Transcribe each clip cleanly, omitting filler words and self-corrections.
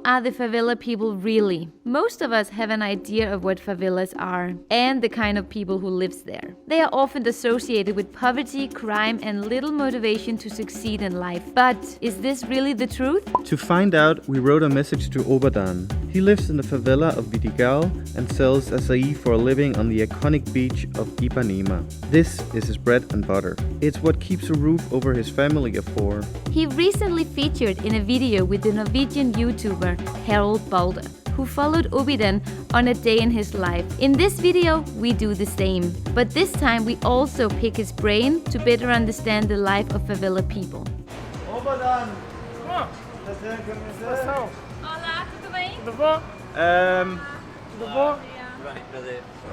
are the favela people really? Most of us have an idea of what favelas are and the kind of people who lives there. They are often associated with poverty, crime, and little motivation to succeed in life. But is this really the truth? To find out, we wrote a message to Obadan. He lives in the favela of Vidigal and sells acai for a living on the iconic beach of Ipanema. This is his bread and butter. It's what keeps a roof over his family of 4. He recently featured in a video with the Norwegian YouTuber Harold Balder, who followed Obidan on a day in his life. In this video, we do the same. But this time we also pick his brain to better understand the life of favela people. Obadan! Olá, tudo bem? Tudo bom? Tudo bom?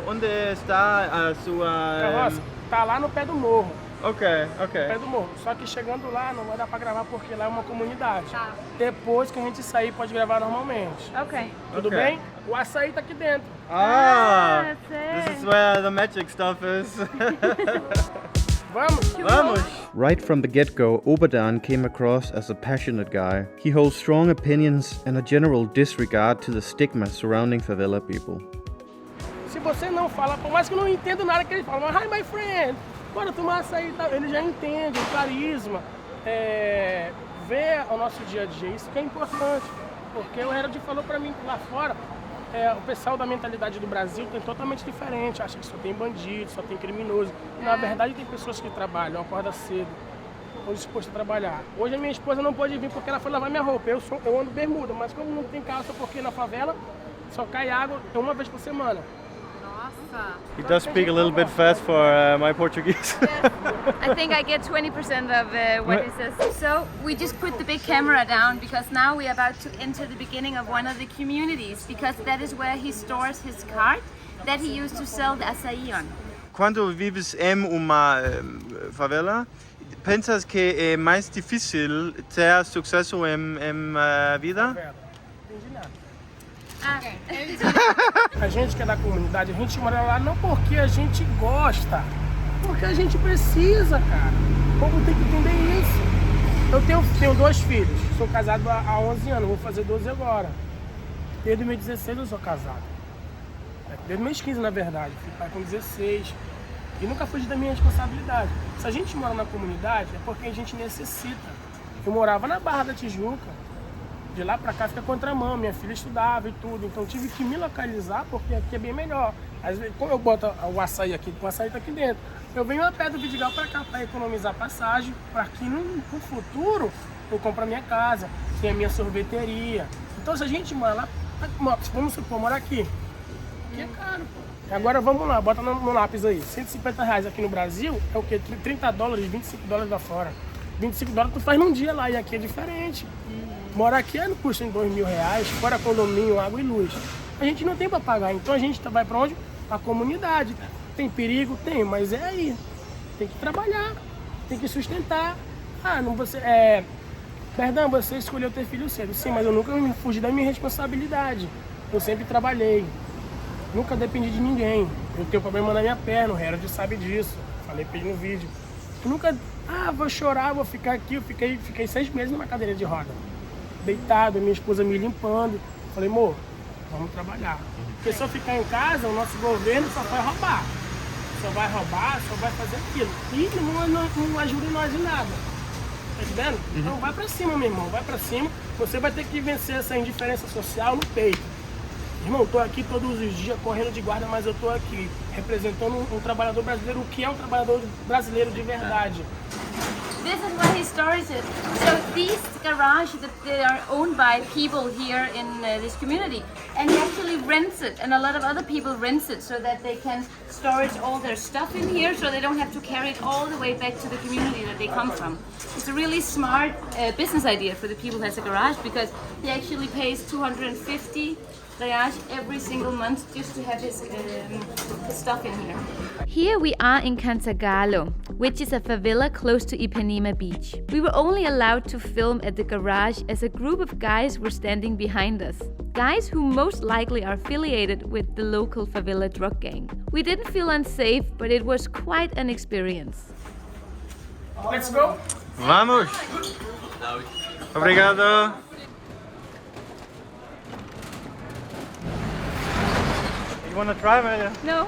Onde está a sua... Carroça, tá lá no pé do morro. Ok. No pé do morro. Só que chegando lá não vai dar pra gravar porque lá é uma comunidade. Tá. Depois que a gente sair pode gravar normalmente. Ok. Tudo bem? O açaí tá aqui dentro. Ah! That's This is where the magic stuff is. Vamos? Vamos! Right from the get-go, Obadan came across as a passionate guy. He holds strong opinions and a general disregard to the stigma surrounding favela people. Se você não fala, por mais que eu não entenda nada que ele fala, mas hi my friend, bora tomar açaí, tá? Ele já entende o carisma, vê o nosso dia a dia, isso que é importante, porque o Harold falou pra mim lá fora, o pessoal da mentalidade do Brasil tem totalmente diferente, acha que só tem bandido, só tem criminoso, e na verdade tem pessoas que trabalham, acordam cedo, estão dispostos a trabalhar. Hoje a minha esposa não pôde vir porque ela foi lavar minha roupa, eu ando bermuda, mas como não tem calça porque na favela só cai água uma vez por semana. He does speak a little bit fast for my Portuguese. I think I get 20% of what he says. So we just put the big camera down because now we are about to enter the beginning of one of the communities because that is where he stores his cart that he used to sell the açaí on. Quando vives em uma favela, pensas que é mais difícil ter sucesso em vida? Entendi nada. Ah, A gente que é da comunidade, a gente mora lá não porque a gente gosta, porque a gente precisa, cara. O povo tem que entender isso. Eu tenho 2 filhos, sou casado há 11 anos, vou fazer 12 agora. Desde 2016 eu sou casado. Desde 2015 na verdade, fui pai com 16. E nunca fugi da minha responsabilidade. Se a gente mora na comunidade é porque a gente necessita. Eu morava na Barra da Tijuca. De lá pra cá fica contramão, minha filha estudava e tudo, então tive que me localizar porque aqui é bem melhor. Às vezes, como eu boto o açaí aqui, o açaí tá aqui dentro, eu venho a pé do Vidigal pra cá pra economizar passagem, pra que no futuro eu compro a minha casa, tenho a minha sorveteria. Então se a gente mora lá, vamos supor, morar aqui é caro. Agora vamos lá, bota no lápis aí, R$150 aqui no Brasil é o quê? $30, $25 lá fora. $25 tu faz num dia lá e aqui é diferente. Morar aqui não custa R$2.000, fora condomínio, água e luz. A gente não tem para pagar, então a gente vai para onde? A comunidade. Tem perigo? Tem, mas é aí. Tem que trabalhar, tem que sustentar. Perdão, você escolheu ter filho cedo. Sim, mas eu nunca me fugi da minha responsabilidade. Eu sempre trabalhei. Nunca dependi de ninguém. Eu tenho problema na minha perna, o Harold sabe disso. Falei pra ele no vídeo. Eu nunca, vou chorar, vou ficar aqui. Eu fiquei 6 meses numa cadeira de roda. Deitado, minha esposa me limpando. Falei, amor, vamos trabalhar. Porque se eu ficar em casa, o nosso governo só vai roubar. Só vai roubar, só vai fazer aquilo. E não ajuda nós em nada. Tá entendendo? Então vai pra cima, meu irmão, vai pra cima. Você vai ter que vencer essa indiferença social no peito. Irmão, tô aqui todos os dias correndo de guarda, mas eu tô aqui representando um trabalhador brasileiro, o que é um trabalhador brasileiro de verdade. This is where he stores it. So these garages they are owned by people here in this community, and he actually rents it, and a lot of other people rents it so that they can store all their stuff in here, so they don't have to carry it all the way back to the community that they come from. It's a really smart business idea for the people who has a garage because he actually pays 250 reais every single month just to have his stuff in here. Here we are in Cantagalo, which is a favela close to Ipanema Beach. We were only allowed to film at the garage as a group of guys were standing behind us. Guys who most likely are affiliated with the local favela drug gang. We didn't feel unsafe, but it was quite an experience. Let's go! Vamos! Obrigado! You want to try, Maria? No,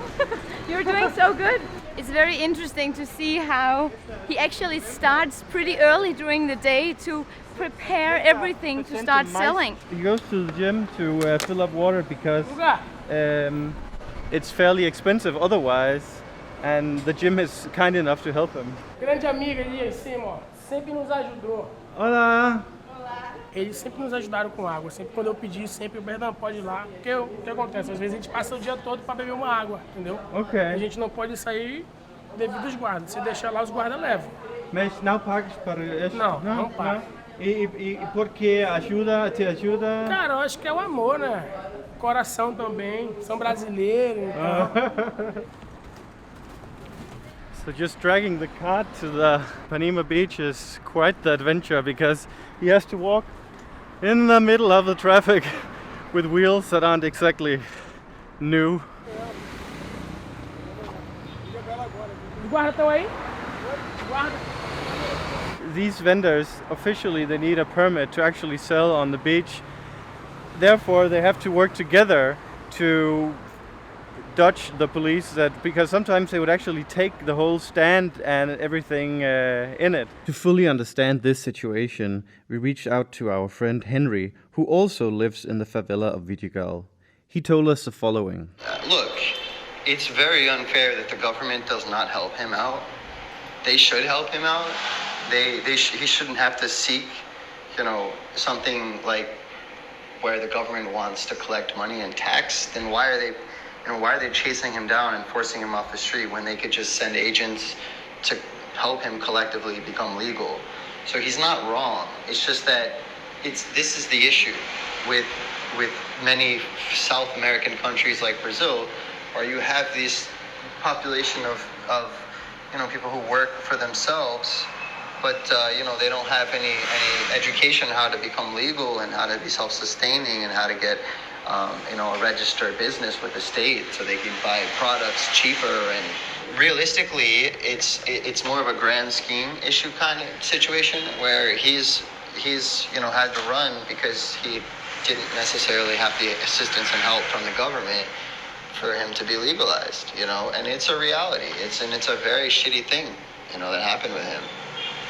you're doing so good. It's very interesting to see how he actually starts pretty early during the day to prepare everything to start selling. He goes to the gym to fill up water because it's fairly expensive otherwise, and the gym is kind enough to help him. Grande amiga ali em cima, ó, sempre nos ajudou. Hola! Eles sempre nos ajudaram com água. Sempre quando eu pedi, sempre o Bernardo pode ir lá. Porque o que acontece? Às vezes a gente passa o dia todo para beber uma água, entendeu? Ok. A gente não pode sair devido aos guardas. Se deixar lá, os guardas levam. Mas não pagas para isso? Não paga. E porque te ajuda? Cara, eu acho que é o amor, né? Coração também. São brasileiros, então... So just dragging the cart to the Ipanema beach is quite the adventure because he has to walk in the middle of the traffic with wheels that aren't exactly new. Os guardas estão aí? Guarda. These vendors, officially, they need a permit to actually sell on the beach. Therefore, they have to work together to dodge the police, because sometimes they would actually take the whole stand and everything in it. To fully understand this situation, we reached out to our friend Henry, who also lives in the favela of Vidigal. He told us the following. Look, it's very unfair that the government does not help him out. They should help him out. He shouldn't have to seek, something like where the government wants to collect money and tax. Then why are they chasing him down and forcing him off the street when they could just send agents to help him collectively become legal? So he's not wrong. It's just that this is the issue with many South American countries like Brazil, where you have this population of people who work for themselves, but they don't have any education on how to become legal and how to be self-sustaining and how to get a registered business with the state so they can buy products cheaper. And realistically, it's more of a grand scheme issue kind of situation where he's had to run because he didn't necessarily have the assistance and help from the government for him to be legalized, and it's a reality. It's a very shitty thing, that happened with him.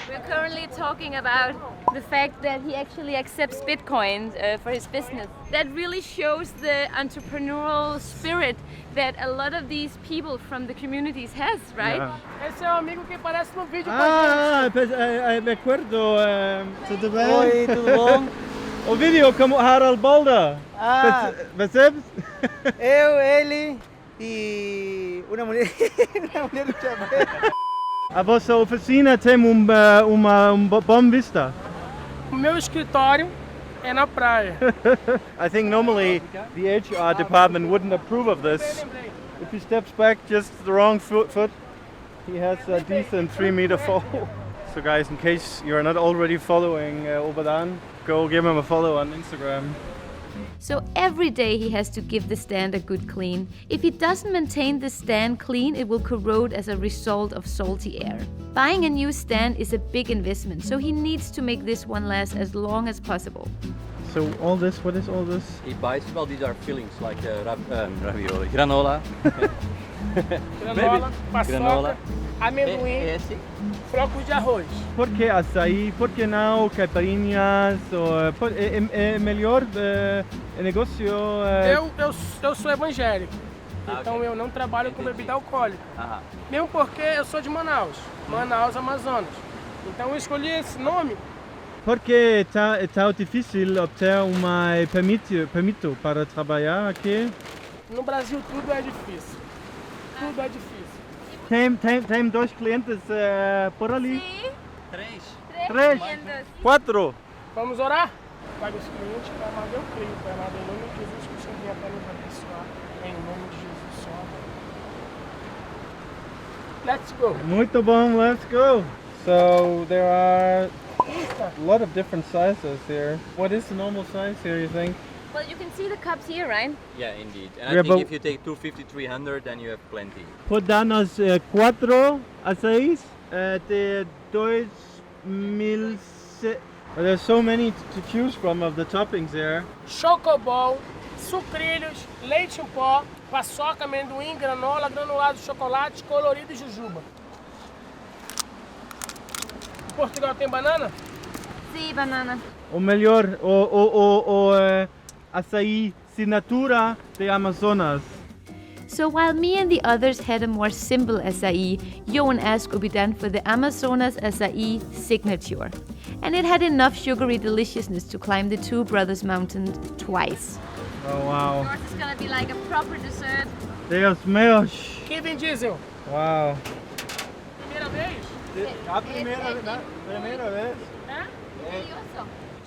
We're currently talking about the fact that he actually accepts Bitcoin for his business. That really shows the entrepreneurial spirit that a lot of these people from the communities has, right? Yeah. Esse é o amigo que aparece no vídeo com a gente. Me acuerdo. Tudo bem? Oi, tudo bom? O vídeo como Harald Balda. Percebes? Eu, ele e uma mulher, uma mulher chamada. A vossa oficina tem bom vista. O meu escritório é na praia. I think normally the HR department wouldn't approve of this. If he steps back just the wrong foot, he has a decent 3-meter fall. So guys, in case you're not already following Obadan, go give him a follow on Instagram. So every day he has to give the stand a good clean. If he doesn't maintain the stand clean, it will corrode as a result of salty air. Buying a new stand is a big investment, so he needs to make this one last as long as possible. So all this, what is all this? He buys, well, these are fillings like ravioli, granola. Granola, paçoca, Granola. amendoim, flocos de arroz. Por que açaí? Por que não caipirinhas? É melhor negócio? Eu sou evangélico, então eu não trabalho com bebida alcoólica. Mesmo porque eu sou de Manaus, Amazonas. Então eu escolhi esse nome. Porque é tão difícil obter permito para trabalhar aqui? No Brasil tudo é difícil. Tudo é difícil. Tem 2 clientes por ali? Sim. 3? 4? Vamos orar? Pai dos clientes, Pai amado, eu creio, Pai amado, em nome de Jesus, que o Senhor venha para nos abençoar. Em nome de Jesus só. Let's go. Muito bom, let's go. So there are a lot of different sizes here. What is the normal size here, you think? Well, you can see the cups here, right? Yeah, indeed. And Yeah, I think but- if you take 250, 300, then you have plenty. Pode dar-nos 4 açaís de 2.000. There's so many to choose from of the toppings here. Chocobol, sucrilhos, leite em pó, paçoca, amendoim, granola, granulado de chocolate, colorido e jujuba. Em Portugal tem banana? See banana. O melhor, o açaí Sinatura de Amazonas. So while me and the others had a more simple acai, Johan asked Obidan for the Amazonas acai signature. And it had enough sugary deliciousness to climb the Two Brothers Mountain twice. Oh wow. Yours is gonna be like a proper dessert. Deus meus. Quem vem diesel? Wow. Primeira vez? A primeira vez. É?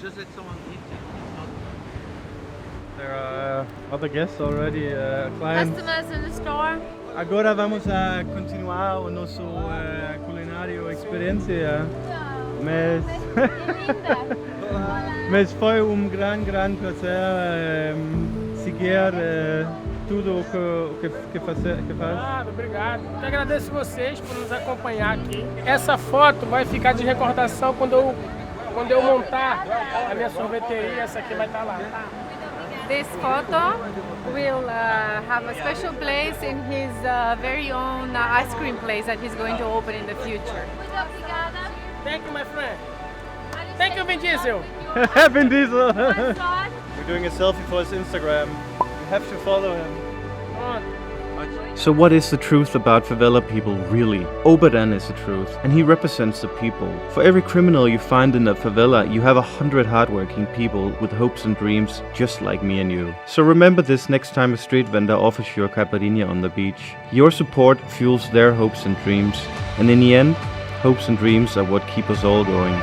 Just let someone eat it. There are other guests already, clients. Customers in the store. Agora vamos a continuar o nosso culinário experiência. Mas, mas foi grande prazer seguir tudo o que faz. Obrigado. Eu agradeço vocês por nos acompanhar aqui. Essa foto vai ficar de recordação quando eu montar a minha sorveteria. Essa aqui vai estar lá. This photo will have a special place in his very own ice cream place that he's going to open in the future. Thank you, my friend. Thank you, Vin Diesel. Vin Diesel. We're doing a selfie for his Instagram. You have to follow him. So what is the truth about favela people really? Obadan is the truth, and he represents the people. For every criminal you find in a favela, you have 100 hardworking people with hopes and dreams just like me and you. So remember this next time a street vendor offers you a caipirinha on the beach. Your support fuels their hopes and dreams, and in the end, hopes and dreams are what keep us all going.